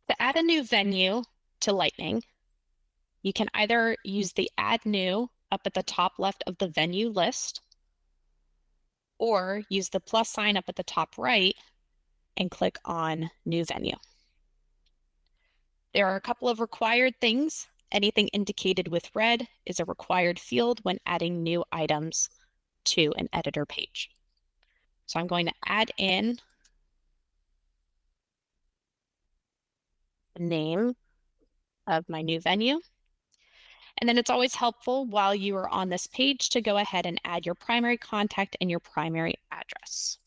To add a new venue to Lightning, you can either use the Add New up at the top left of the venue list, or use the plus sign up at the top right and click on New Venue. There are a couple of required things. Anything indicated with red is a required field when adding new items to an editor page. So I'm going to add in the name of my new venue. And then it's always helpful while you are on this page to go ahead and add your primary contact and your primary address.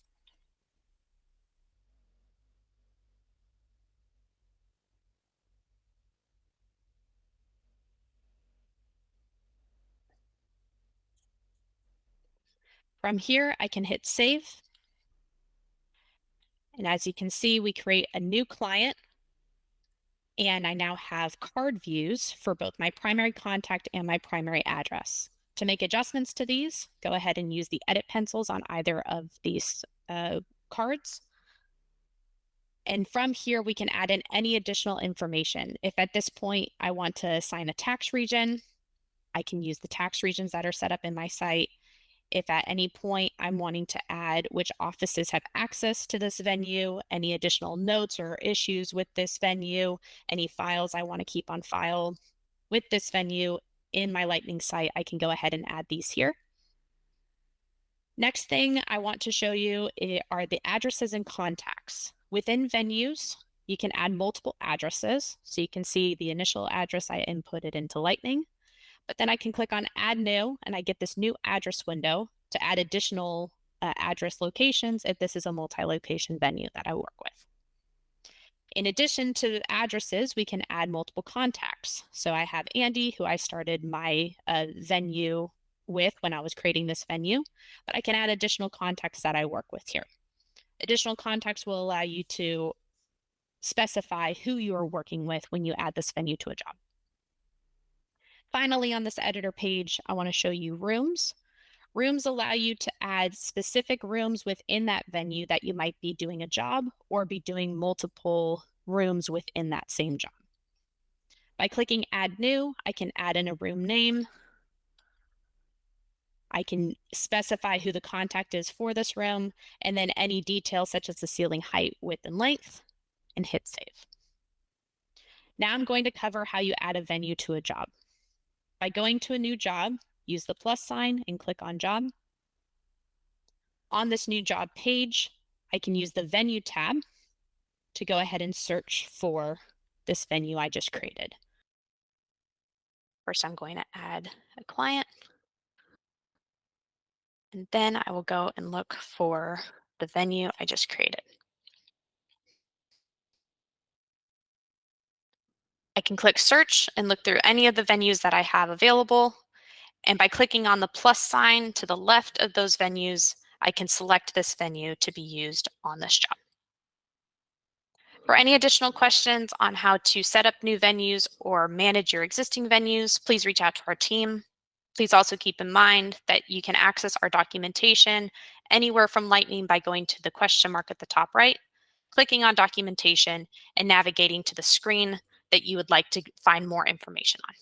From here, I can hit save. And as you can see, we create a new client. And I now have card views for both my primary contact and my primary address. To make adjustments to these, go ahead and use the edit pencils on either of these cards. And from here, we can add in any additional information. If at this point I want to assign a tax region, I can use the tax regions that are set up in my site. If at any point I'm wanting to add which offices have access to this venue, any additional notes or issues with this venue, any files I want to keep on file with this venue in my Lightning site, I can go ahead and add these here. Next thing I want to show you are the addresses and contacts. Within venues, you can add multiple addresses. So you can see the initial address I inputted into Lightning. But then I can click on Add New, and I get this new address window to add additional address locations if this is a multi-location venue that I work with. In addition to addresses, we can add multiple contacts. So I have Andy, who I started my venue with when I was creating this venue, but I can add additional contacts that I work with here. Additional contacts will allow you to specify who you are working with when you add this venue to a job. Finally, on this editor page, I want to show you rooms. Rooms allow you to add specific rooms within that venue that you might be doing a job or be doing multiple rooms within that same job. By clicking Add New, I can add in a room name. I can specify who the contact is for this room, and then any details such as the ceiling height, width, and length, and hit save. Now I'm going to cover how you add a venue to a job. By going to a new job, use the plus sign and click on Job. On this new job page, I can use the Venue tab to go ahead and search for this venue I just created. First, I'm going to add a client. And then I will go and look for the venue I just created. I can click search and look through any of the venues that I have available. And by clicking on the plus sign to the left of those venues, I can select this venue to be used on this job. For any additional questions on how to set up new venues or manage your existing venues, please reach out to our team. Please also keep in mind that you can access our documentation anywhere from Lightning by going to the question mark at the top right, clicking on documentation, and navigating to the screen that you would like to find more information on.